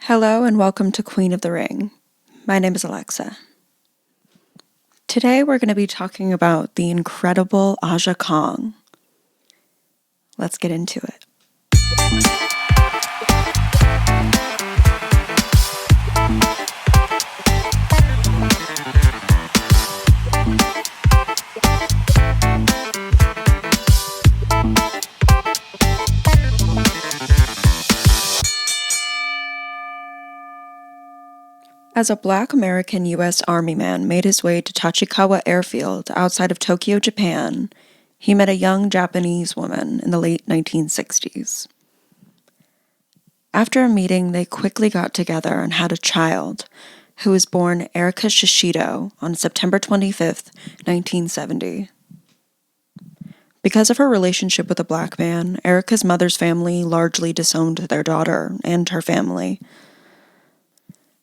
Hello and welcome to Queen of the Ring. My name is Alexa. Today we're going to be talking about the incredible Aja Kong. Let's get into it. As a Black American U.S. Army man made his way to Tachikawa Airfield outside of Tokyo, Japan, he met a young Japanese woman in the late 1960s. After a meeting, they quickly got together and had a child, who was born Erika Shishido on September 25th, 1970. Because of her relationship with a Black man, Erika's mother's family largely disowned their daughter and her family.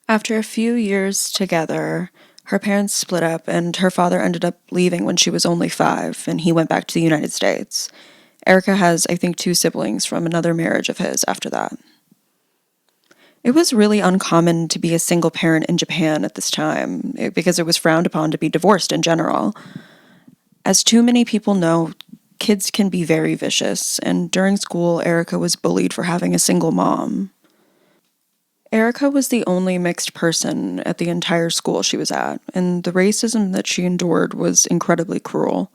After a few years together, her parents split up and her father ended up leaving when she was only 5, and he went back to the United States. Erika has, I think, 2 siblings from another marriage of his after that. It was really uncommon to be a single parent in Japan at this time, because it was frowned upon to be divorced in general. As too many people know, kids can be very vicious, and during school, Erika was bullied for having a single mom. Erika was the only mixed person at the entire school she was at, and the racism that she endured was incredibly cruel.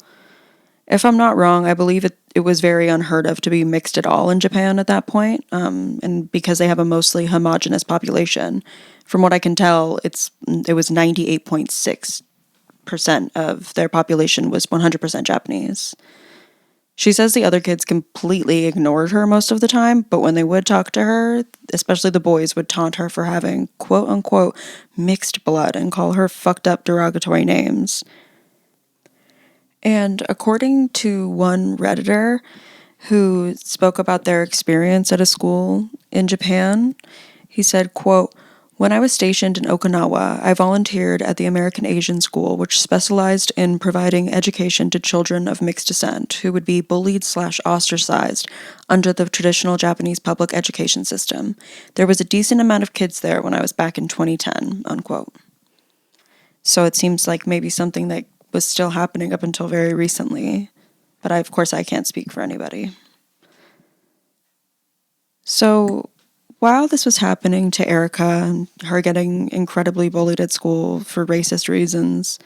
If I'm not wrong, I believe it was very unheard of to be mixed at all in Japan at that point, and because they have a mostly homogenous population. From what I can tell, it was 98.6% of their population was 100% Japanese. She says the other kids completely ignored her most of the time, but when they would talk to her, especially the boys, would taunt her for having quote-unquote mixed blood and call her fucked up derogatory names. And according to one Redditor who spoke about their experience at a school in Japan, he said, quote, "When I was stationed in Okinawa, I volunteered at the American Asian School, which specialized in providing education to children of mixed descent who would be bullied/ostracized under the traditional Japanese public education system. There was a decent amount of kids there when I was back in 2010, unquote. So it seems like maybe something that was still happening up until very recently, but of course I can't speak for anybody. So while this was happening to Erika and her getting incredibly bullied at school for racist reasons,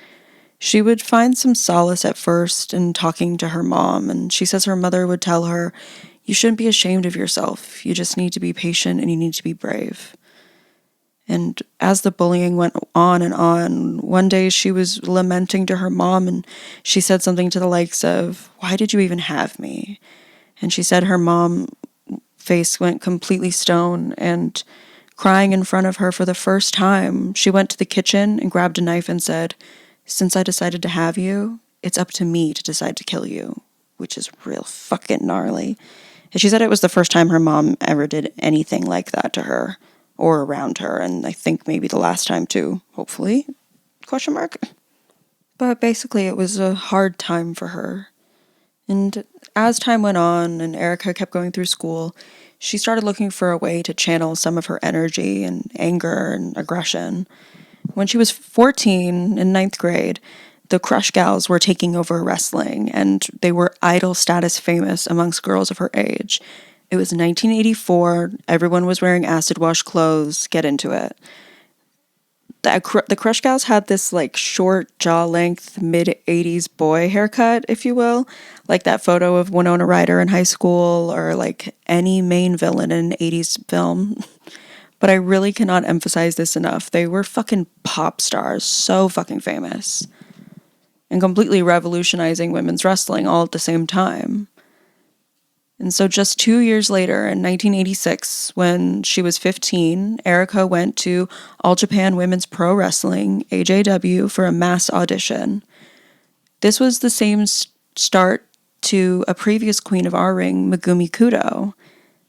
she would find some solace at first in talking to her mom, and she says her mother would tell her, "You shouldn't be ashamed of yourself. You just need to be patient and you need to be brave." And as the bullying went on and on, one day she was lamenting to her mom and she said something to the likes of, "Why did you even have me?" And she said her mom face went completely stone, and crying in front of her for the first time, she went to the kitchen and grabbed a knife and said, "Since I decided to have you, it's up to me to decide to kill you," which is real fucking gnarly. And she said it was the first time her mom ever did anything like that to her or around her, and I think maybe the last time too, hopefully, ? But basically it was a hard time for her. And as time went on and Erika kept going through school, she started looking for a way to channel some of her energy and anger and aggression. When she was 14 in 9th grade, the Crush Gals were taking over wrestling, and they were idol status famous amongst girls of her age. It was 1984, everyone was wearing acid wash clothes, get into it. The Crush Gals had this like short jaw length mid-80s boy haircut, if you will, like that photo of Winona Ryder in high school or like any main villain in an 80s film. But I really cannot emphasize this enough. They were fucking pop stars, so fucking famous, and completely revolutionizing women's wrestling all at the same time. And so just 2 years later, in 1986, when she was 15, Erika went to All Japan Women's Pro Wrestling, AJW, for a mass audition. This was the same start to a previous queen of our ring, Megumi Kudo.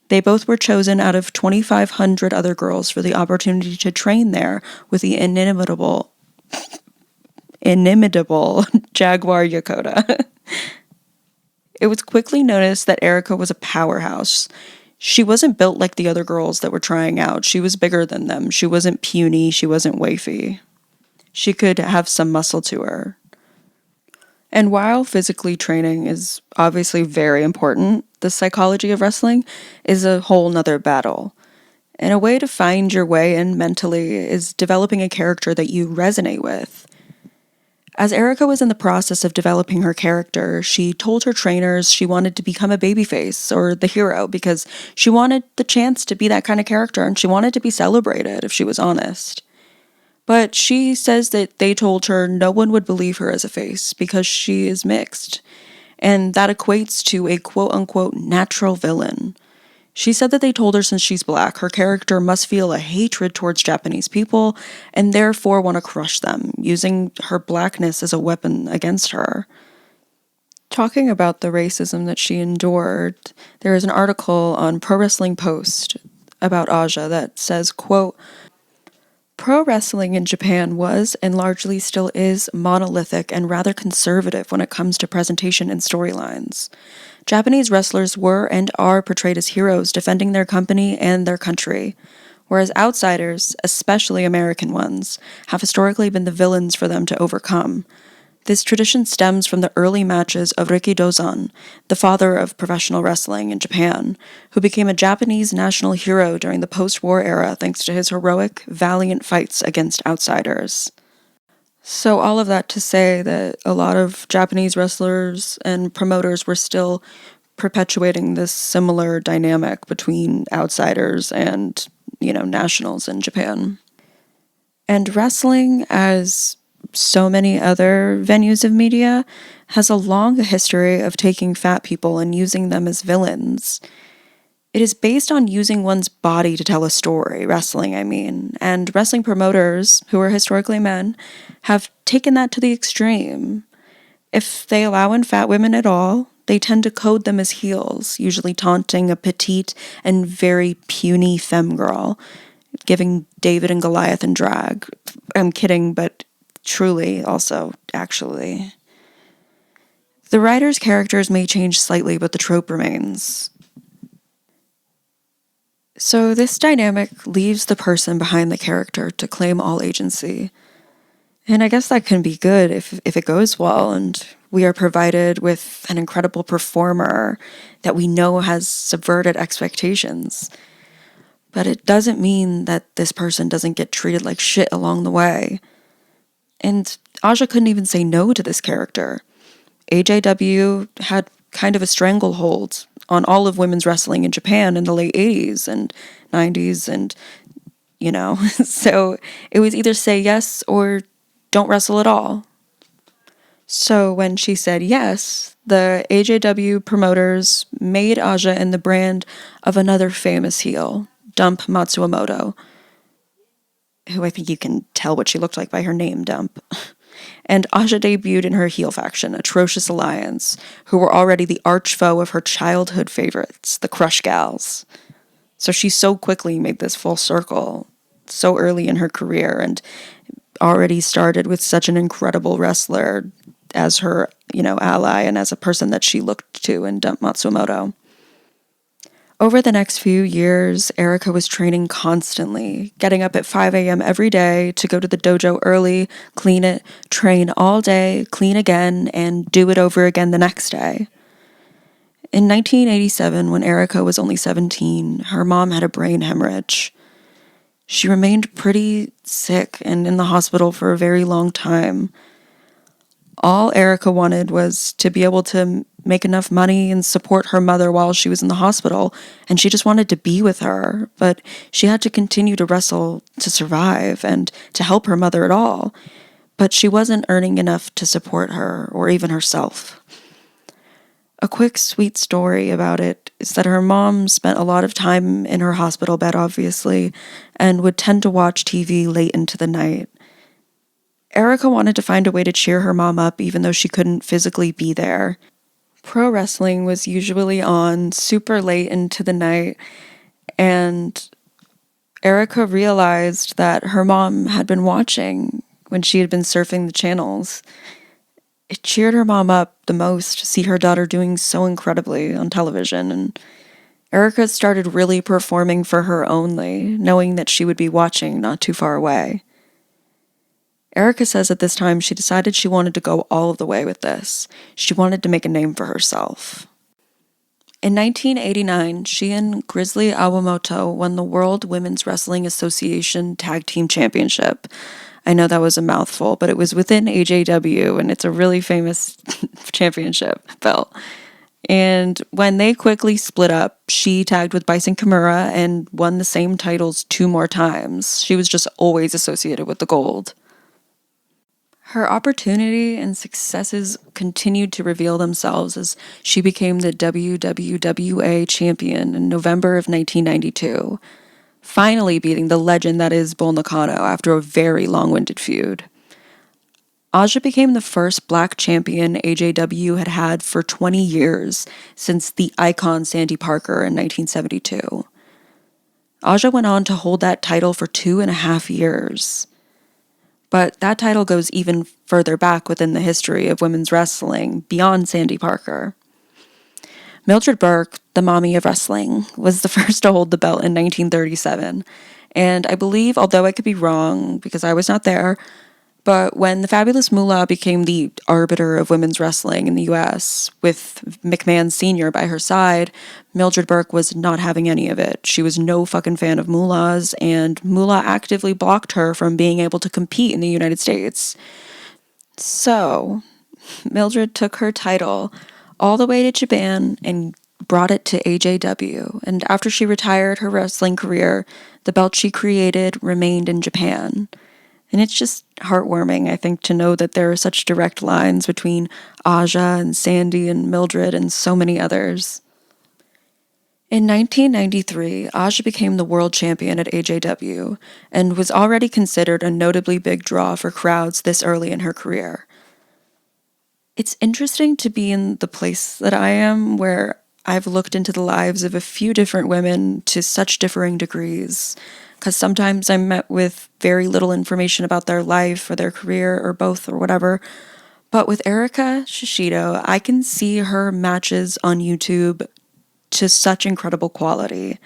They both were chosen out of 2,500 other girls for the opportunity to train there with the inimitable Jaguar Yokota. It was quickly noticed that Erika was a powerhouse. She wasn't built like the other girls that were trying out. She was bigger than them. She wasn't puny. She wasn't wafy. She could have some muscle to her. And while physically training is obviously very important, the psychology of wrestling is a whole nother battle. And a way to find your way in mentally is developing a character that you resonate with. As Erica was in the process of developing her character, she told her trainers she wanted to become a babyface or the hero because she wanted the chance to be that kind of character and she wanted to be celebrated if she was honest. But she says that they told her no one would believe her as a face because she is mixed, and that equates to a quote-unquote natural villain. She said that they told her since she's black, her character must feel a hatred towards Japanese people and therefore want to crush them, using her blackness as a weapon against her. Talking about the racism that she endured, there is an article on Pro Wrestling Post about Aja that says, quote, "Pro wrestling in Japan was, and largely still is, monolithic and rather conservative when it comes to presentation and storylines. Japanese wrestlers were and are portrayed as heroes defending their company and their country, whereas outsiders, especially American ones, have historically been the villains for them to overcome. This tradition stems from the early matches of Riki Dozan, the father of professional wrestling in Japan, who became a Japanese national hero during the post-war era thanks to his heroic, valiant fights against outsiders." So all of that to say that a lot of Japanese wrestlers and promoters were still perpetuating this similar dynamic between outsiders and, nationals in Japan. And wrestling, as so many other venues of media, has a long history of taking fat people and using them as villains. It is based on using one's body to tell a story, wrestling, I mean, and wrestling promoters, who are historically men, have taken that to the extreme. If they allow in fat women at all, they tend to code them as heels, usually taunting a petite and very puny femme girl, giving David and Goliath in drag. I'm kidding, but truly also, actually. The writer's characters may change slightly, but the trope remains. So this dynamic leaves the person behind the character to claim all agency. And I guess that can be good if it goes well and we are provided with an incredible performer that we know has subverted expectations. But it doesn't mean that this person doesn't get treated like shit along the way. And Aja couldn't even say no to this character. AJW had kind of a stranglehold on all of women's wrestling in Japan in the late 80s and 90s and, so it was either say yes or don't wrestle at all. So when she said yes, the AJW promoters made Aja in the brand of another famous heel, Dump Matsumoto, who I think you can tell what she looked like by her name, Dump. And Aja debuted in her heel faction, Atrocious Alliance, who were already the arch foe of her childhood favorites, the Crush Gals. So she so quickly made this full circle, so early in her career, and already started with such an incredible wrestler as her, ally and as a person that she looked to in Dump Matsumoto. Over the next few years, Erica was training constantly, getting up at 5 a.m. every day to go to the dojo early, clean it, train all day, clean again, and do it over again the next day. In 1987, when Erica was only 17, her mom had a brain hemorrhage. She remained pretty sick and in the hospital for a very long time. All Erica wanted was to be able to make enough money and support her mother while she was in the hospital, and she just wanted to be with her, but she had to continue to wrestle to survive and to help her mother at all, but she wasn't earning enough to support her or even herself. A quick, sweet story about it is that her mom spent a lot of time in her hospital bed, obviously, and would tend to watch TV late into the night. Erica wanted to find a way to cheer her mom up even though she couldn't physically be there. Pro wrestling was usually on super late into the night, and Erica realized that her mom had been watching when she had been surfing the channels. It cheered her mom up the most to see her daughter doing so incredibly on television, and Erica started really performing for her only, knowing that she would be watching not too far away. Erica says at this time she decided she wanted to go all of the way with this. She wanted to make a name for herself. In 1989, she and Grizzly Awamoto won the World Women's Wrestling Association Tag Team Championship. I know that was a mouthful, but it was within AJW, and it's a really famous championship belt. And when they quickly split up, she tagged with Bison Kimura and won the same titles 2 more times. She was just always associated with the gold. Her opportunity and successes continued to reveal themselves as she became the WWWA champion in November of 1992, finally beating the legend that is Bull Nakano after a very long-winded feud. Aja became the first black champion AJW had had for 20 years since the icon Sandy Parker in 1972. Aja went on to hold that title for 2.5 years. But that title goes even further back within the history of women's wrestling, beyond Sandy Parker. Mildred Burke, the mommy of wrestling, was the first to hold the belt in 1937. And I believe, although I could be wrong because I was not there, but when the Fabulous Moolah became the arbiter of women's wrestling in the U.S., with McMahon Sr. by her side, Mildred Burke was not having any of it. She was no fucking fan of Moolahs, and Moolah actively blocked her from being able to compete in the United States. So, Mildred took her title all the way to Japan and brought it to AJW, and after she retired her wrestling career, the belt she created remained in Japan. And it's just heartwarming, I think, to know that there are such direct lines between Aja and Sandy and Mildred and so many others. In 1993, Aja became the world champion at AJW and was already considered a notably big draw for crowds this early in her career. It's interesting to be in the place that I am, where I've looked into the lives of a few different women to such differing degrees, because sometimes I'm met with very little information about their life or their career or both or whatever. But with Erika Shishido, I can see her matches on YouTube to such incredible quality.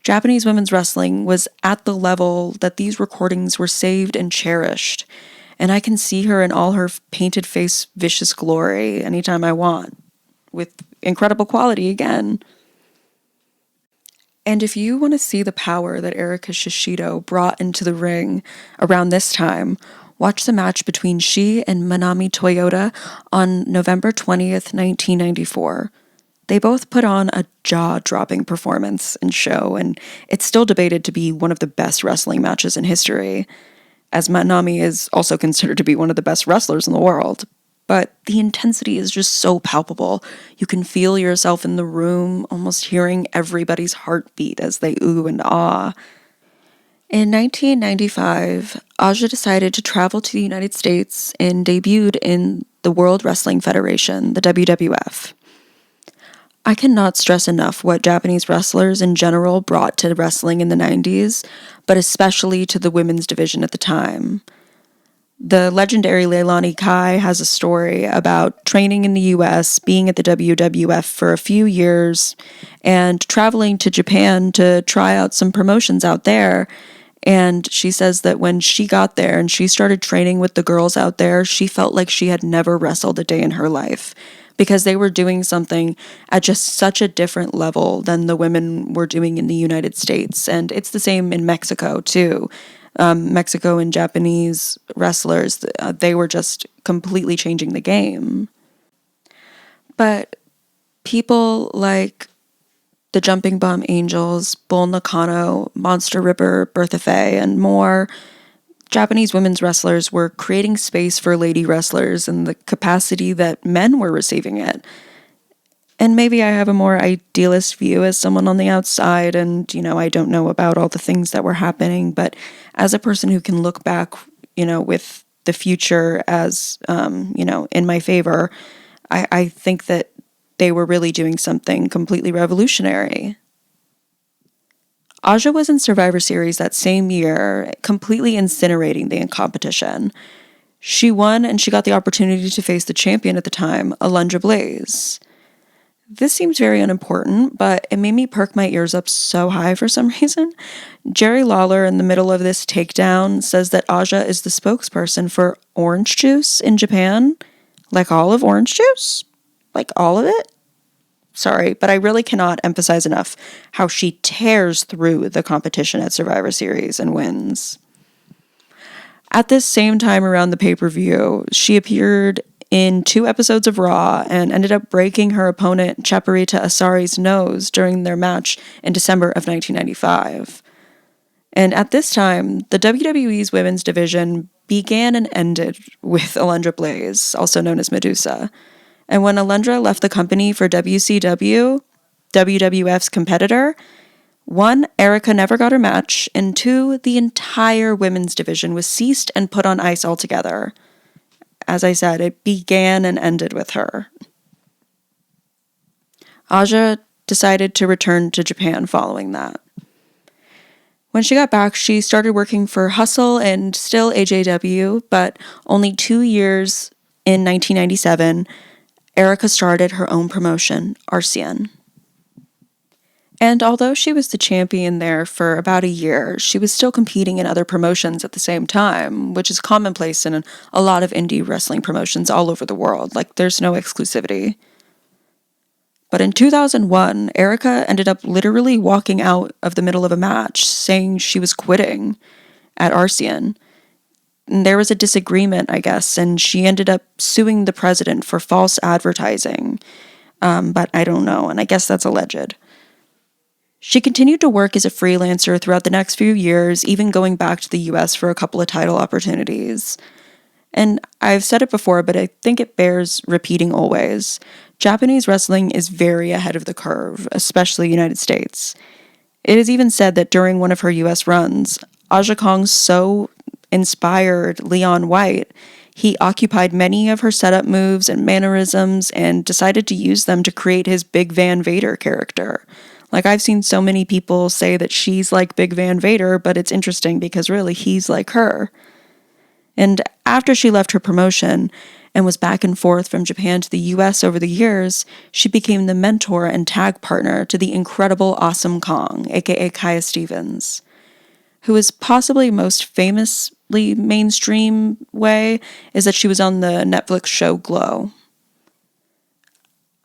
Japanese women's wrestling was at the level that these recordings were saved and cherished, and I can see her in all her painted face vicious glory anytime I want, with incredible quality again. And if you want to see the power that Erika Shishido brought into the ring around this time, watch the match between she and Manami Toyota on November 20th, 1994. They both put on a jaw-dropping performance and show, and it's still debated to be one of the best wrestling matches in history, as Manami is also considered to be one of the best wrestlers in the world. But the intensity is just so palpable. You can feel yourself in the room, almost hearing everybody's heartbeat as they ooh and ah. In 1995, Aja decided to travel to the United States and debuted in the World Wrestling Federation, the WWF. I cannot stress enough what Japanese wrestlers in general brought to wrestling in the 90s, but especially to the women's division at the time. The legendary Leilani Kai has a story about training in the US, being at the WWF for a few years, and traveling to Japan to try out some promotions out there. And she says that when she got there and she started training with the girls out there, she felt like she had never wrestled a day in her life, because they were doing something at just such a different level than the women were doing in the United States. And it's the same in Mexico, too. Mexico and Japanese wrestlers, they were just completely changing the game. But people like the Jumping Bomb Angels, Bull Nakano, Monster Ripper, Bertha Faye, and more, Japanese women's wrestlers were creating space for lady wrestlers in the capacity that men were receiving it. And maybe I have a more idealist view as someone on the outside, and, I don't know about all the things that were happening, but as a person who can look back, with the future as, in my favor, I think that they were really doing something completely revolutionary. Aja was in Survivor Series that same year, completely incinerating the competition. She won, and she got the opportunity to face the champion at the time, Alundra Blaze. This seems very unimportant, but it made me perk my ears up so high for some reason. Jerry Lawler, in the middle of this takedown, says that Aja is the spokesperson for orange juice in Japan. Like all of orange juice? Like all of it? Sorry, but I really cannot emphasize enough how she tears through the competition at Survivor Series and wins. At this same time around the pay-per-view, she appeared in 2 episodes of Raw and ended up breaking her opponent Chaparita Asari's nose during their match in December of 1995. And at this time, the WWE's women's division began and ended with Alundra Blaze, also known as Medusa. And when Alundra left the company for WCW, WWF's competitor, 1, Erica never got her match, and 2, the entire women's division was ceased and put on ice altogether. As I said, it began and ended with her. Aja decided to return to Japan following that. When she got back, she started working for Hustle and still AJW, but only 2 years in 1997, Erica started her own promotion, RCN. And although she was the champion there for about a year, she was still competing in other promotions at the same time, which is commonplace in a lot of indie wrestling promotions all over the world. Like, there's no exclusivity. But in 2001, Erica ended up literally walking out of the middle of a match, saying she was quitting at RCN. And there was a disagreement, I guess, and she ended up suing the president for false advertising. But I don't know, and I guess that's alleged. She continued to work as a freelancer throughout the next few years, even going back to the US for a couple of title opportunities. And I've said it before, but I think it bears repeating always. Japanese wrestling is very ahead of the curve, especially United States. It is even said that during one of her US runs, Aja Kong so inspired Leon White, he occupied many of her setup moves and mannerisms and decided to use them to create his Big Van Vader character. Like, I've seen so many people say that she's like Big Van Vader, but it's interesting because really he's like her. And after she left her promotion and was back and forth from Japan to the US over the years, she became the mentor and tag partner to the incredible Awesome Kong, aka Kaya Stevens, who is possibly most famously mainstream way is that she was on the Netflix show Glow.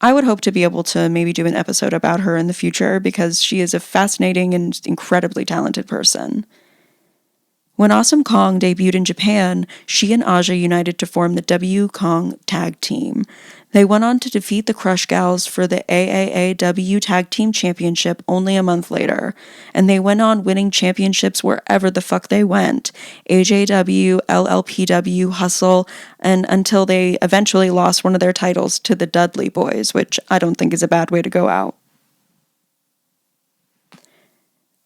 I would hope to be able to maybe do an episode about her in the future because she is a fascinating and incredibly talented person. When Awesome Kong debuted in Japan, she and Aja united to form the W Kong Tag Team. They went on to defeat the Crush Gals for the AAAW Tag Team Championship only a month later, and they went on winning championships wherever the fuck they went, AJW, LLPW, Hustle, and until they eventually lost one of their titles to the Dudley Boys, which I don't think is a bad way to go out.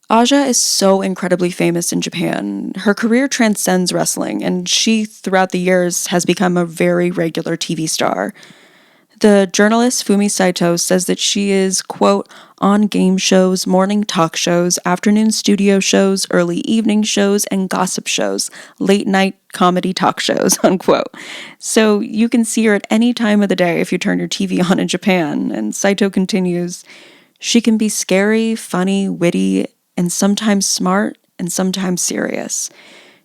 Aja is so incredibly famous in Japan. Her career transcends wrestling, and she, throughout the years, has become a very regular TV star. The journalist Fumi Saito says that she is, quote, on game shows, morning talk shows, afternoon studio shows, early evening shows, and gossip shows, late night comedy talk shows, unquote. So you can see her at any time of the day if you turn your TV on in Japan. And Saito continues, she can be scary, funny, witty, and sometimes smart and sometimes serious.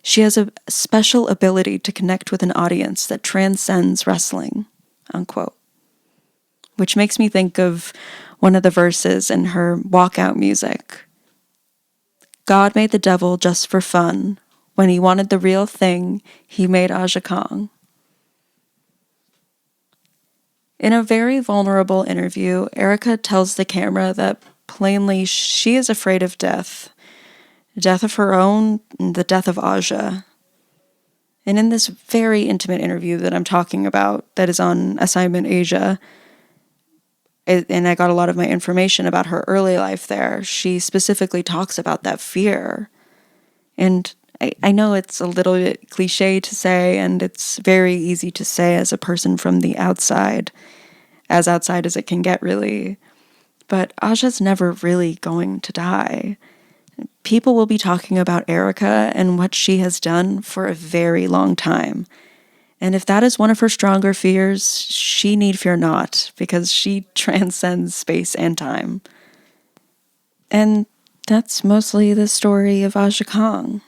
She has a special ability to connect with an audience that transcends wrestling, unquote. Which makes me think of one of the verses in her walkout music. God made the devil just for fun. When he wanted the real thing, he made Aja Kong. In a very vulnerable interview, Erica tells the camera that plainly she is afraid of death. Death of her own, and the death of Aja. And in this very intimate interview that I'm talking about, that is on Assignment Asia, and I got a lot of my information about her early life there, she specifically talks about that fear. And I know it's a little bit cliche to say, and it's very easy to say as a person from the outside, as outside as it can get, really. But Aja's never really going to die. People will be talking about Erica and what she has done for a very long time. And if that is one of her stronger fears, she need fear not, because she transcends space and time. And that's mostly the story of Aja Kong.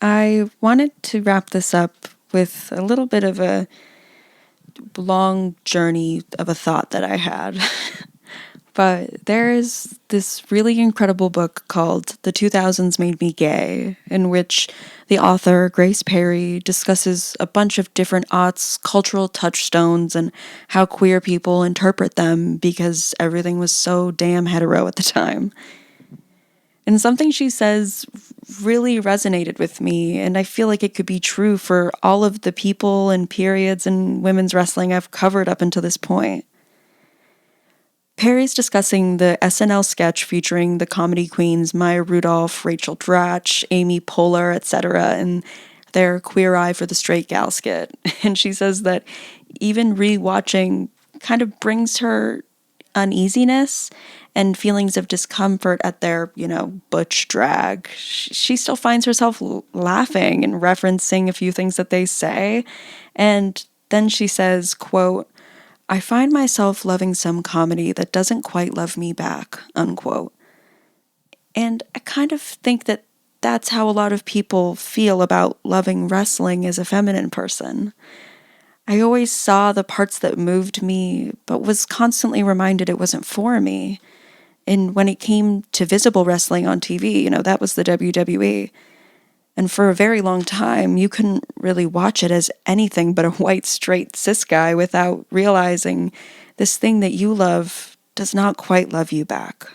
I wanted to wrap this up with a little bit of a long journey of a thought that I had. But there is this really incredible book called The 2000s Made Me Gay, in which the author, Grace Perry, discusses a bunch of different aughts, cultural touchstones, and how queer people interpret them because everything was so damn hetero at the time. And something she says really resonated with me, and I feel like it could be true for all of the people and periods in women's wrestling I've covered up until this point. Perry's discussing the SNL sketch featuring the comedy queens Maya Rudolph, Rachel Dratch, Amy Poehler, etc., and their Queer Eye for the Straight Gal skit. And she says that even rewatching kind of brings her uneasiness and feelings of discomfort at their, butch drag. She still finds herself laughing and referencing a few things that they say. And then she says, quote, "I find myself loving some comedy that doesn't quite love me back," unquote. And I kind of think that that's how a lot of people feel about loving wrestling as a feminine person. I always saw the parts that moved me, but was constantly reminded it wasn't for me. And when it came to visible wrestling on TV, that was the WWE. And for a very long time, you couldn't really watch it as anything but a white, straight, cis guy without realizing this thing that you love does not quite love you back.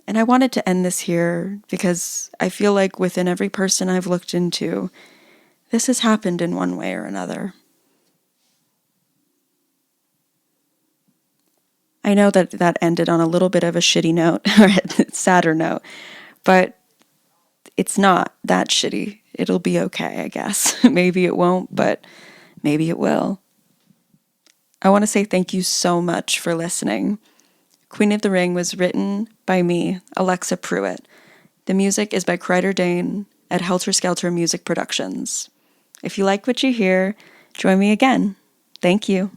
And I wanted to end this here because I feel like within every person I've looked into, this has happened in one way or another. I know that ended on a little bit of a shitty note, or a sadder note, but it's not that shitty. It'll be okay, I guess. Maybe it won't, but maybe it will. I want to say thank you so much for listening. Queen of the Ring was written by me, Alexa Pruitt. The music is by Kreider Dane at Helter Skelter Music Productions. If you like what you hear, join me again. Thank you.